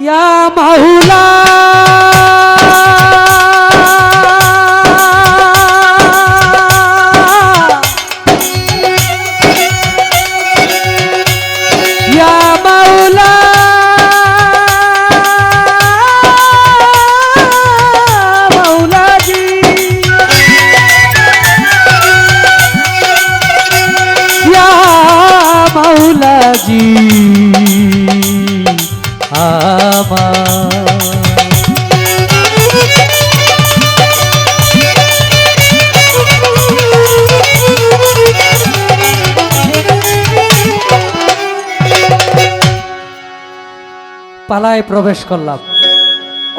ইয়া মাওলা ইয়া মাওলা মাওলাজি ইয়া মাওলাজি পালায় প্রবেশ করলাম।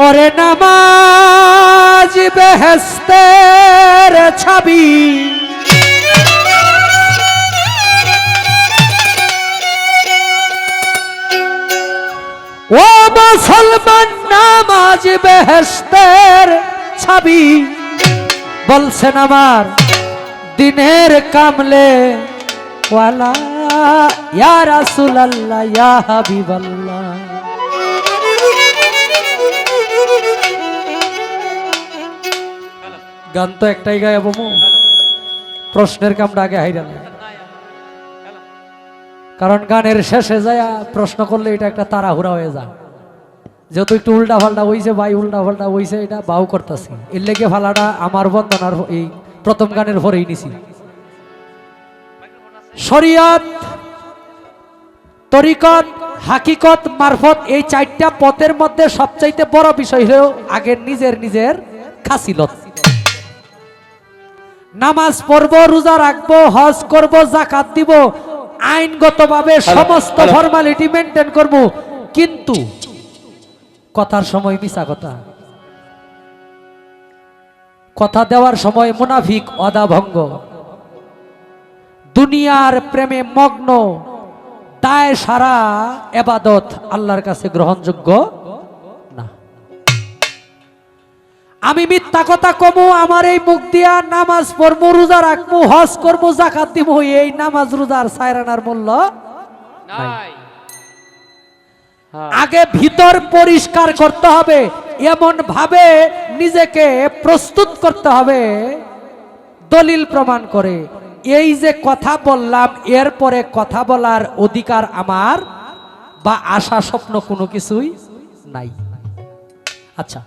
ওরে নামাজ বেহেশতের ছাবি, ও মুসলমান নামাজ বেহেশতের ছাবি, বলছেন আমার দিনের কামলে ওয়ালা ইয়া রাসূলুল্লাহ ইয়া হাবিবাল্লাহ। গান তো একটাই গায়ে বাবু, প্রশ্নের কামটা আগে হাইরা, কারণ গানের শেষে যায় প্রশ্ন করলে এটা একটা তাড়াহুড়া হয়ে যায়, যেহেতু একটু উল্টা ফাল্টা হইছে ভাই, উল্টা ফাল্টা হইছে, এটা বাউ করতেছি, এর লেগে ফালাটা আমার বন্দনার এই প্রথম গানের পরেই নিছি। শরিয়ত, তরিকত, হাকিকত, মারফত, এই চারটা পথের মধ্যে সবচাইতে বড় বিষয় হলো আগে নিজের খাসিলত। নামাজ পড়বো, রোজা রাখবো, হজ করব, যাকাত দিব, আইনগতভাবে সমস্ত ফর্মালিটি মেনটেন করব, কিন্তু কথার সময় মিছা কথা, কথা দেওয়ার সময় মুনাফিক, অদাভঙ্গ, দুনিয়ার প্রেমে মগ্ন, দায় সারা ইবাদত আল্লাহর কাছে গ্রহণযোগ্য না। আমি মিথ্যা কথা কমু, আমার এই মুখ দিয়া নামাজ পড়বো, রোজা রাখবো, হজ করবো, যাকাত দিব, এই নামাজ রোজার সায়রানার মূল্য নাই। আগে ভিতর পরিষ্কার করতে হবে, এমন ভাবে নিজেকে প্রস্তুত করতে হবে দলিল প্রমাণ করে, এই যে কথা বললাম এরপরে কথা বলার অধিকার আমার বা আশা স্বপ্ন কোনো কিছুই নাই। আচ্ছা,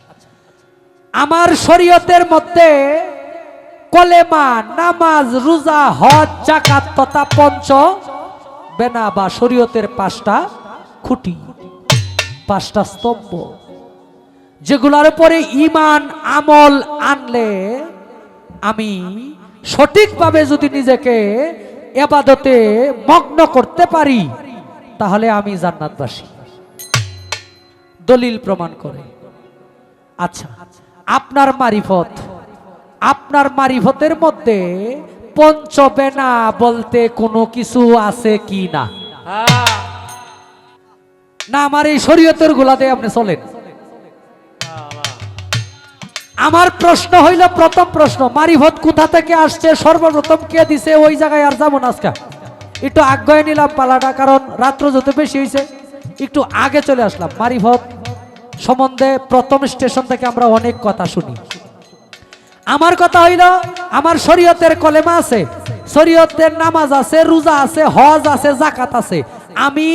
আমার শরীয়তের মধ্যে কলেমা, নামাজ, রোজা, হজ, যাকাত তথা পঞ্চ বেনা বা শরীয়তের পাঁচটা খুঁটি, পাঁচটা স্তম্ভ, যেগুলোর উপরে ঈমান আমল আনলে আমি সঠিকভাবে যদি নিজেকে ইবাদতে মগ্ন করতে পারি তাহলে আমি জান্নাতবাসী, দলিল প্রমাণ করে। আচ্ছা, আপনার মারিফত, আপনার মারিফতের মধ্যে পঞ্চবেনা বলতে কোনো কিছু আছে কি না? না আমার এই শরীয়তের গুলাতে আপনি চলেন। আমার প্রশ্ন হইল, প্রথম প্রশ্ন, মারিফত কোথা থেকে আসছে, সর্বপ্রথম কে দিছে, ওই জায়গায় আর যাবো না আজকে, একটু আগ্রহে নিলাম পালাটা, কারণ রাত্র যত বেশি হয়েছে একটু আগে চলে আসলাম। মারিফত সম্বন্ধে প্রথম স্টেশন থেকে আমরা অনেক কথা শুনি। আমার কথা হইল, আমার শরীয়তের কলেমা আছে, শরীয়তের নামাজ আছে, রোজা আছে, হজ আছে, যাকাত আছে। আমি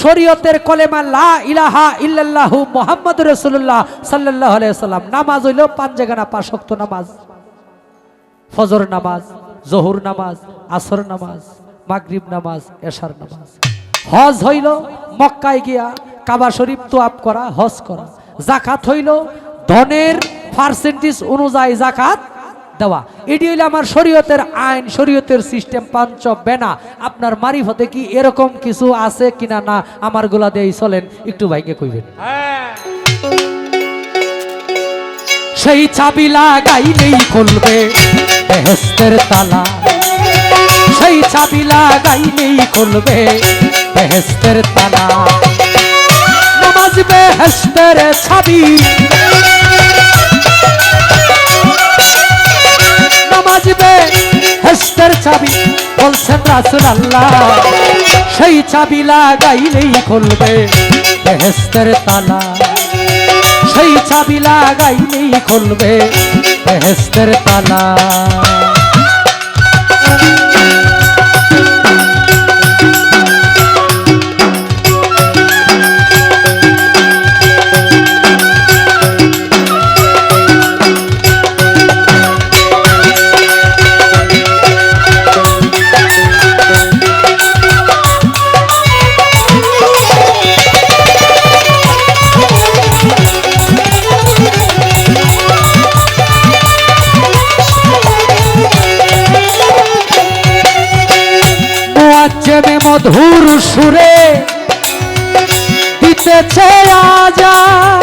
শরীয়তের কলেমা লা ইলাহা ইল্লাল্লাহু মুহাম্মাদুর রাসূলুল্লাহ সাল্লাল্লাহু আলাইহি ওয়াসাল্লাম, নামাজ হইল 5 জায়গা 5 ওয়াক্ত নামাজ, ফজর নামাজ, জোহর নামাজ, আসর নামাজ, মাগরিব নামাজ, এশার নামাজ। হজ হইল মক্কায় গিয়া কাবা শরীফ তোয়াফ করা, হজ করা। যাকাত হইল ধনের পার্সেন্টেজ অনুযায়ী যাকাত দেওয়া। এটি হইল আমার শরীয়তের আইন, শরীয়তের সিস্টেম, পাঞ্চ বেনা। আপনার মারিফতে কি এরকম কিছু আছে কিনা না আমার গোলা দিয়ে চলেন, একটু ভাইকে কইবেন। সেই চাবি লাগাইলেই খুলবে বেহেশতের তালা, সেই চাবি লাগাইলেই খুলবে বেহেশতের তালা। নামাজ বেহেশতের চাবি, নামাজ বেহেশতের চাবি, বলছেন রাসূলুল্লাহ, সেই চাবি লাগাইলেই খুলবে বেহেশতের তালা, সেই চাবি লাগাইলেই খুলবে বেহেশতের তালা। মুআজ্জেমে মধুর সুরে দিতেছে আজান,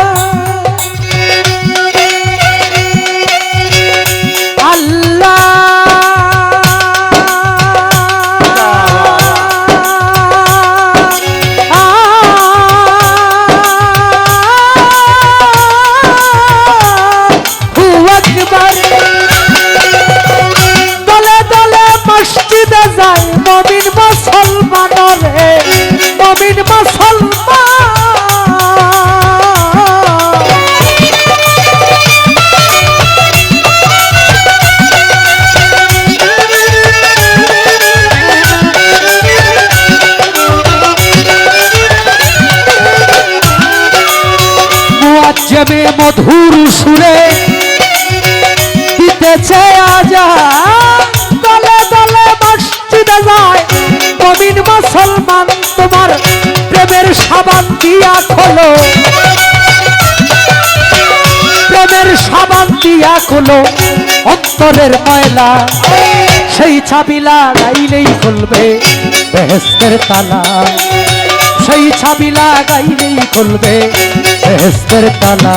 আল্লাহ আল্লাহু আকবার। দলে দলে মসজিদে যায় মুমিন মুসলমান রে, মুমিন মুসলমান। মুআজ্জেমে মধুর সুরে দিতেছে আজান, দলে দলে মসজিদে যায় মুমিন মুসলমান। তোমার প্রেমের সাবান দিয়া খোলো, প্রেমের সাবান দিয়া খোলো অন্তরের ময়লা, সেই চাবি লাগাইলেই খুলবে বেহেশতের তালা, সেই চাবি লাগাইলেই খুলবে বেহেশতের তালা।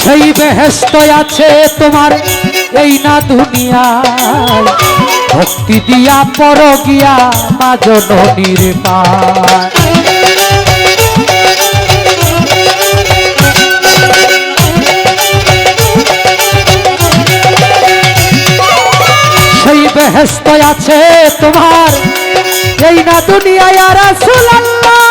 সেই বেহেশত আছে তোমার এই না দুনিয়ায়, ভক্তি দিয়া পর গিয়া মা জননীর পায়। সেই বেহেশত আছে তোমার এই না দুনিয়ায়। ইয়া রাসূলুল্লাহ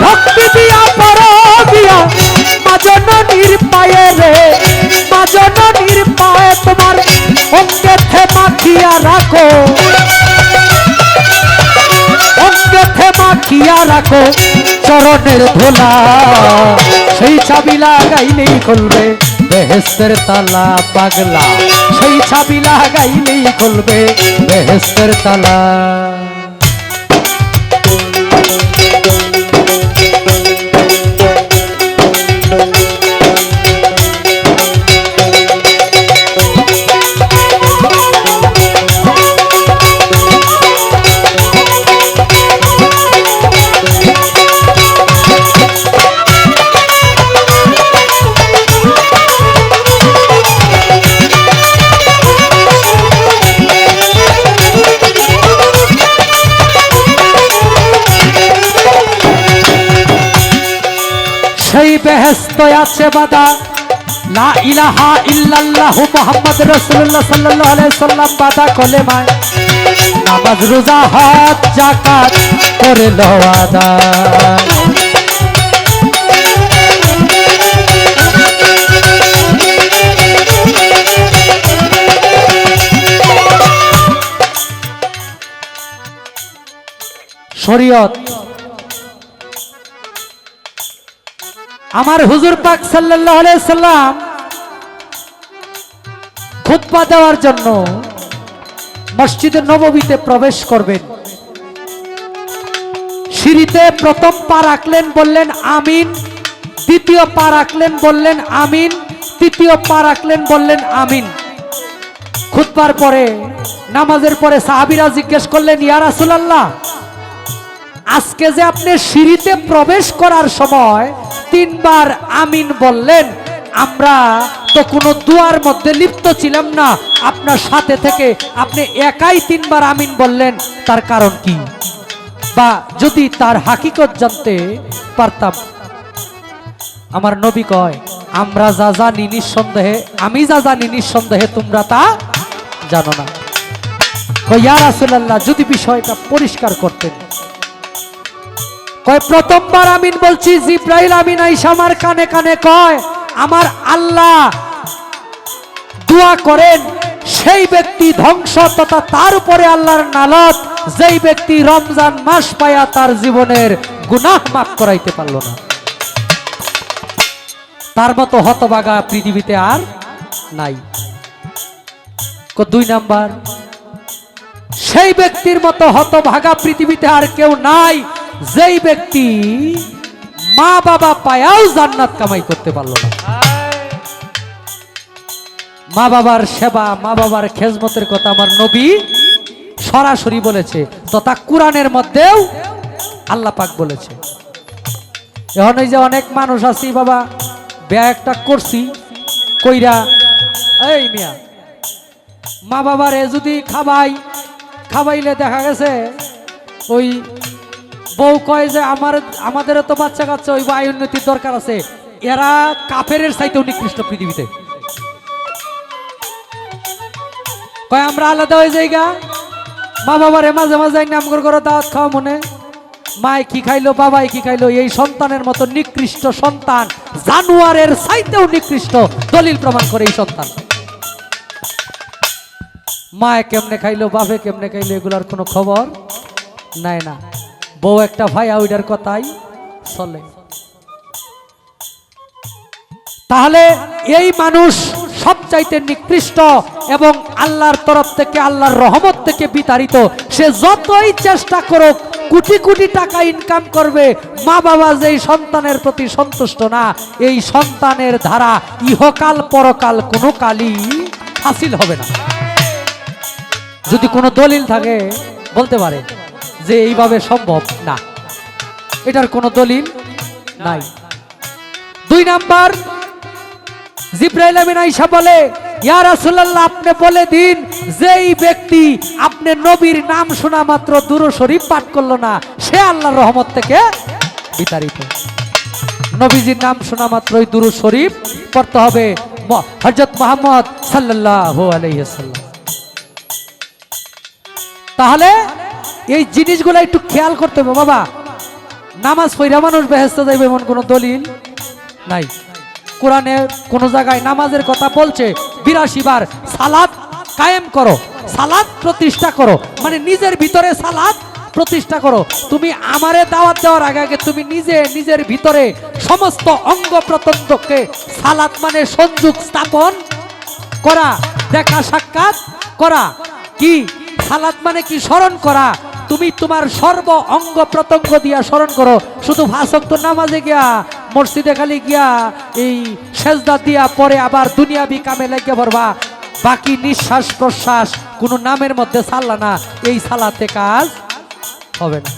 ভক্তি দিয়া পর দিয়া মা জননীর পায়ে রে, মা জননীর পায়ে তোমার অঙ্গেতে মাখিয়া রাখো, অঙ্গেতে মাখিয়া রাখো চরণের ধোলা, সেই চাবি লাগাইলেই খুলবে বেহেশতের তালা পাগলা, সেই চাবি লাগাইলেই খুলবে বেহেশতের তালা। সেই বেহেশত আছে বাদা লা ইলাহা ইল্লাল্লাহু মুহাম্মদ রাসূলুল্লাহ সাল্লাল্লাহু আলাইহি সাল্লাম বাদা কলেমায়, নামাজ রোজা হজ যাকাত করে লও আদায়। শরীয়ত আমার হুজুর পাক সাল্লাল্লাহু আলাইহি সাল্লাম খুতবা দেওয়ার জন্য মসজিদে নববীতে প্রবেশ করবেন। সিঁড়িতে প্রথম পা রাখলেন, বললেন আমিন, দ্বিতীয় পা রাখলেন, বললেন আমিন, তৃতীয় পা রাখলেন, বললেন আমিন। খুতবার পরে নামাজের পরে সাহাবীরা জিজ্ঞেস করলেন, ইয়া রাসূলুল্লাহ, আজকে যে আপনি সিঁড়িতে প্রবেশ করার সময় 3 বার আমিন বললেন, আমরা তো কোনো দুয়ার মধ্যে লিপ্ত ছিলাম না, আপনার সাথে থেকে আপনি একাই 3 বার আমিন বললেন, তার কারণ কি? বা যদি তার হাকিকত জানতে পারতাম। আমার নবী কয়, আমরা যা জানি নিঃসন্দেহে, আমি যা জানি নিঃসন্দেহে তোমরা তা জানো না। কয় ইয়া রাসূলুল্লাহ, যদি বিষয়টা পরিষ্কার করতেন। কয় প্রথমবার আমিন বলছি, জিব্রাইল আমিন আইসা আমার কানে কানে কয়, আমার আল্লাহ দোয়া করেন সেই ব্যক্তি ধ্বংস তথা তার উপরে আল্লাহর নালত, যেই ব্যক্তি রমজান মাস পায়া তার জীবনের গুনাহ মাফ করাইতে পারল না। তার মতো হতভাগা পৃথিবীতে আর নাই। 2 নাম্বার, সেই ব্যক্তির মতো হতভাগা পৃথিবীতে আর কেউ নাই যেই ব্যক্তি মা বাবা পায়াও জান্নাত কামাই করতে পারল না। মা বাবার সেবা, মা বাবার খেজমতের কথা আমার নবী সরাসরি বলেছে, তথা কোরআনের মধ্যেও আল্লাহ পাক বলেছে। এখন এই যে অনেক মানুষ আছি বাবা, ব্যয় একটা করছি কইরা, এই মিয়া মা বাবারে যদি খাবাইলে দেখা গেছে ওই বউ কয় যে আমাদেরও তো বাচ্চা কাচ্চা ওই আয় উন্নতির দরকার আছে, এরা কাফেরের চাইতেও নিকৃষ্ট পৃথিবীতে। কয় আমরা আলাদা হয়ে যাইগা, মা বাবারে মাঝে মাঝে নাম করে দাওয়াত খাওয়া মনে, মায় কি খাইলো বাবাই কি খাইলো, এই সন্তানের মতো নিকৃষ্ট সন্তান জানোয়ারের চাইতেও নিকৃষ্ট, দলিল প্রমাণ করে এই সন্তান। মায় কেমনে খাইলো বাপে কেমনে খাইলো এগুলার কোনো খবর নাই না, বউ একটা ভাই ওইটার কথাই চলে। তাহলে এই মানুষ সবচাইতে নিকৃষ্ট এবং আল্লাহর তরফ থেকে, আল্লাহর রহমত থেকে বিতাড়িত। সে যতই চেষ্টা করুক, কোটি কোটি টাকা ইনকাম করবে, মা বাবা যেই সন্তানের প্রতি সন্তুষ্ট না, এই সন্তানের ধারা ইহকাল পরকাল কোনো কালই হাসিল হবে না। যদি কোনো দলিল থাকে বলতে পারে যে এইভাবে সম্ভব না, এটার কোনো দলিল নাই। 2 নাম্বার, জিব্রাইল আমিন আয়েশা বলে, ইয়া রাসূলুল্লাহ, আপনি বলে দিন যেই ব্যক্তি আপনি নবীর নাম শোনা মাত্র দুরূদ শরীফ পাঠ করলো না, সে আল্লাহর রহমত থেকে বিতাড়িত। নবীজির নাম শোনা মাত্রই দুরূদ শরীফ পড়তে হবে, হযরত মুহাম্মদ সাল্লাল্লাহু আলাইহি ওয়াসাল্লাম। তাহলে এই জিনিসগুলো একটু খেয়াল করতে হবে বাবা। নামাজ পড়া মানুষ বেহেশতে যাইবে এমন কোনো দলিল নাই। কোরআনে কোন জায়গায় নামাজের কথা বলছে 82 বার, সালাত কায়েম করো, সালাত প্রতিষ্ঠা করো, মানে নিজের ভিতরে সালাত প্রতিষ্ঠা করো। তুমি আমারে দাওয়াত দেওয়ার আগে আগে তুমি নিজের ভিতরে সমস্ত অঙ্গ প্রত্যঙ্গকে সালাত মানে সংযোগ স্থাপন করা, দেখা সাক্ষাৎ করা। কি সালাত মানে কি? স্মরণ করা। তুমি তোমার সর্ব অঙ্গ প্রত্যঙ্গ দিয়া স্মরণ করো। শুধু 5 ওয়াক্ত নামাজে গিয়া মসজিদে খালি গিয়া এই সেজদা দিয়া পরে আবার দুনিয়াবি কামে লেগে পড়বা, বাকি নিঃশ্বাস প্রশ্বাস কোনো নামের মধ্যে ছাড়লা না, এই সালাতে কাজ হবে না।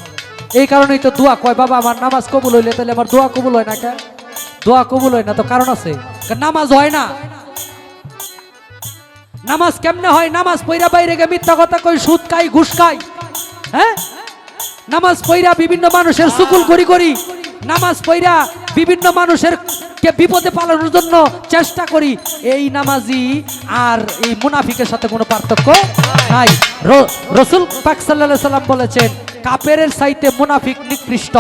এই কারণেই তো দোয়া কয়, বাবা আমার নামাজ কবুল হইলে তাহলে আমার দোয়া কবুল হয় না। কেন দোয়া কবুল হয় না? তো কারণ আছে, নামাজ হয় না। নামাজ কেমনে হয়? নামাজ পইরা বাইরে গিয়ে মিথ্যা কথা কই, সুদ খাই, ঘুষ খাই, হ্যাঁ? নামাজ পইরা বিভিন্ন মানুষের সুকুল করি, নামাজ পইরা বিভিন্ন মানুষের কে বিপদে পালানোর জন্য চেষ্টা করি। এই নামাজি আর এই মুনাফিকের সাথে কোনো পার্থক্য নাই। রাসূল পাক সাল্লাল্লাহু আলাইহি সাল্লাম বলেছেন, কাফেরের চাইতে মুনাফিক নিকৃষ্ট।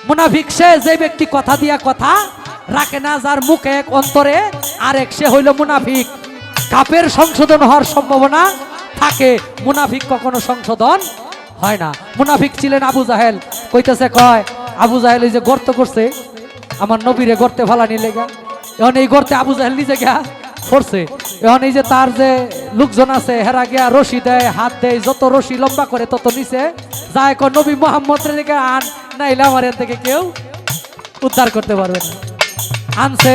মুনাফিক সে যে ব্যক্তি কথা দিয়া কথা রাখে না, যার মুখে এক অন্তরে আরেক, সে হইল মুনাফিক। কাফের সংশোধন হওয়ার সম্ভাবনা থাকে, মুনাফিক কখনো সংশোধন হয় না। মুনাফিক ছিলেন আবু জাহেল। কইতেছে কয়, আবু জাহেল এই যে গর্ত করছে আমার নবীরে গর্তে ফালানি লেগা, এখন এই গর্তে আবু জাহেল নিজে গিয়া পড়ছে। এখন এই যে তার যে লোকজন আছে হেরা গিয়া রশি দেয়, হাত দেয়, যত রশি লম্বা করে তত নিচে যায়। কয় নবী মুহাম্মদের দিকে আন, নাইলে আমার এর থেকে কেউ উদ্ধার করতে পারবে না। আনছে,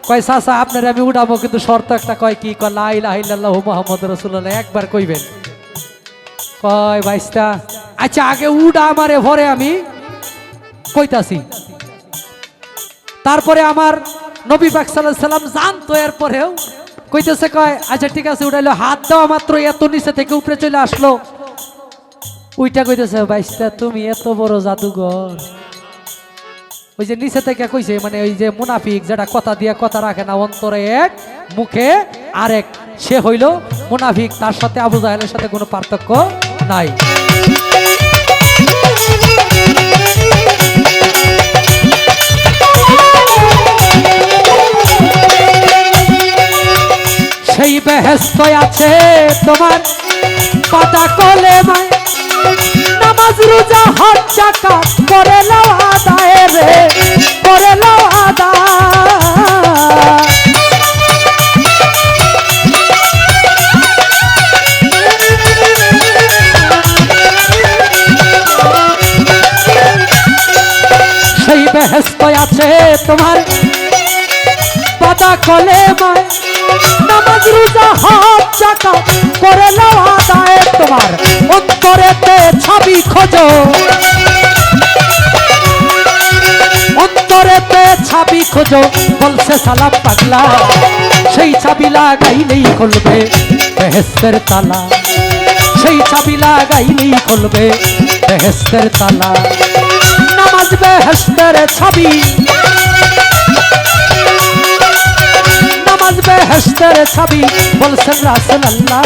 কয় চাচা আপনার আমি উঠাবো, কিন্তু শর্ত একটা, কয় কি, কয় লা ইলাহা ইল্লাল্লাহু মুহাম্মাদুর রাসূলুল্লাহ, একবার কইবেন। কয় ভাইস্তা আচ্ছা আগে উড়া আমারে, ভরে আমি কইতাছি। তারপরে আমার নবী পাক সাল্লাল্লাহু আলাইহি সাল্লাম জানতো, এরপরেও কইতেছে, কয় আচ্ছা ঠিক আছে উঠাইলো। হাত দেওয়া মাত্র এত নিচে থেকে উপরে চলে আসলো, উইটা কইতেছে, ভাইস্তা তুমি এত বড় জাদুঘর। ওই যে নিচে থেকে কইছে, মানে ওই যে মুনাফিক যেটা কথা দিয়ে কথা রাখে না, অন্তরে এক মুখে আরেক, সে হইল মুনাফিক। তার সাথে আবু জাহেলের সাথে কোনো পার্থক্য নাই। সেই বেহেশত আছে তোমার পাতা কলেমায়, নামাজ রোজা হজ যাকাত করে নাও আদায় রে, করে নাও আদায়। সেই বেহেশত আছে তোমার পাতা কলেমায়, নামাজ রোজা হজ যাকাত করে নাও আদায়। তোমার অন্তরেতে ছবি খোঁজো, অন্তরেতে ছাবি খোঁজো, বলছে সালাম পাগলা, সেই চাবি লাগাইলেই খুলবে বেহেশতের তালা, সেই চাবি লাগাইলেই খুলবে বেহেশতের তালা। নামাজ বেহেশতের ছবি, নামাজ বেহেশতের ছবি, বলছেন রাসূলুল্লাহ,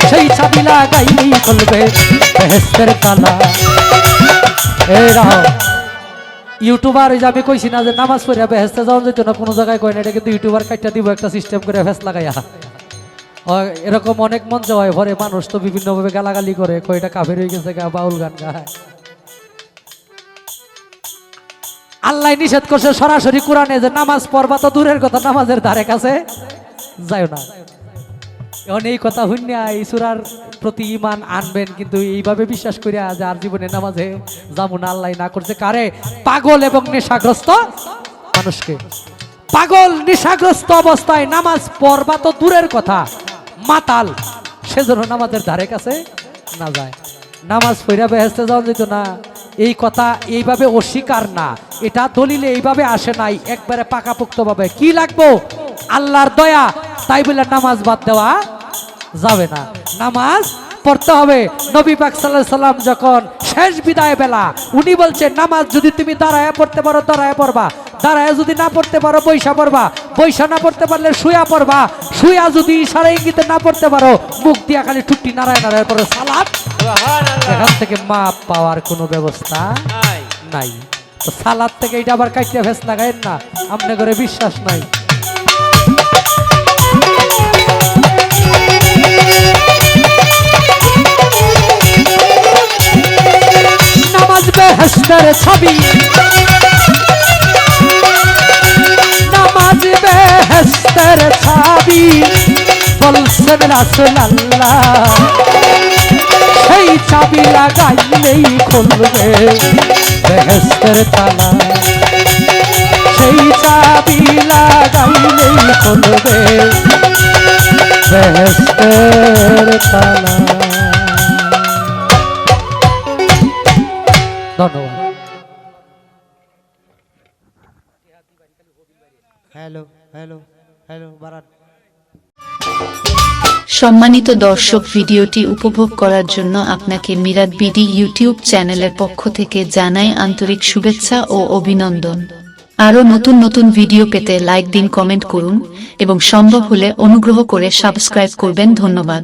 সেই ছবি লাগাইলেই খুলবে বেহেশতের তালা। এই রাও ইউটিউবার, ওই যে আমি কইছি না যে নামাজ পড়ে বেহেশতে যাওয়া যেত না, কোনো জায়গায় কয় না, এটা কিন্তু ইউটিউবার কাটটা দিব একটা সিস্টেম করে ফেস লাগাইয়া। এরকম অনেক মঞ্চ হয়, ভরে মানুষ তো বিভিন্নভাবে গালাগালি করে, কয় এটা কাফের হয়ে গেছে, বাউল গান গায়। আল্লাহ নিষেধ করছে সরাসরি কোরআনে যে নামাজ পড়বা তো দূরের কথা, নামাজের ধারে কাছে যাও না। এখন এই কথা শুনিয়া এই সূরার প্রতি ঈমান আনবেন, কিন্তু এইভাবে বিশ্বাস করিয়া যে আর জীবনে নামাজে যাবো না, আল্লাহ না করছে কারে? পাগল এবং নেশাগ্রস্ত মানুষকে। পাগল নেশাগ্রস্ত অবস্থায় নামাজ পড়বা তো দূরের কথা, মাতাল, সেজন্য নামাজের ধারে কাছে না যায়। নামাজ পড়া বেহেশতে যাওয়া যেত না, এই কথা এইভাবে অস্বীকার না, এটা দলিলে এইভাবে আসে নাই, একবারে পাকাপোক্তভাবে। কি লাগবো? আল্লাহর দয়া, তাই বলে নামাজ বাদ দেওয়া যাবে না, নামাজ পড়তে হবে। নবী পাক সাল্লাল্লাহু আলাইহি সাল্লাম যখন শেষ বিদায় বেলা, উনি বলছেন নামাজ যদি তুমি দাঁড়ায় পড়তে পারো দাঁড়ায় পড়বা, দাঁড়ায় যদি না পড়তে পারো বৈশা পড়বা, বৈশা না পড়তে পারলে শুয়া পড়বা, শুয়া যদি ইশারা ইঙ্গিতে না পড়তে পারো মুখ দিয়া খালি টুটি নারায় নারায় পড়ে সালাত। এখান থেকে মাপ পাওয়ার কোনো ব্যবস্থা নাই। তো সালাত থেকে এটা আবার কাইটা ফেস লাগায়েন না, আপনি করে বিশ্বাস নাই। নামাজ বেহেশতের ছবি, নামাজ বেহেশতের ছবি, বলছেন রাসূলুল্লাহ, সেই চাবি লাগাইলেই খুলবে বেহেশতের তালা, সেই চাবি লাগাইলেই খুলবে বেহেশতের তালা। ধন্যবাদ। হ্যালো হ্যালো হ্যালো বারাত। সম্মানিত দর্শক, ভিডিওটি উপভোগ করার জন্য আপনাকে মিরাত বিডি ইউটিউব চ্যানেলের পক্ষ থেকে জানাই আন্তরিক শুভেচ্ছা ও অভিনন্দন। আরও নতুন নতুন ভিডিও পেতে লাইক দিন, কমেন্ট করুন এবং সম্ভব হলে অনুগ্রহ করে সাবস্ক্রাইব করবেন। ধন্যবাদ।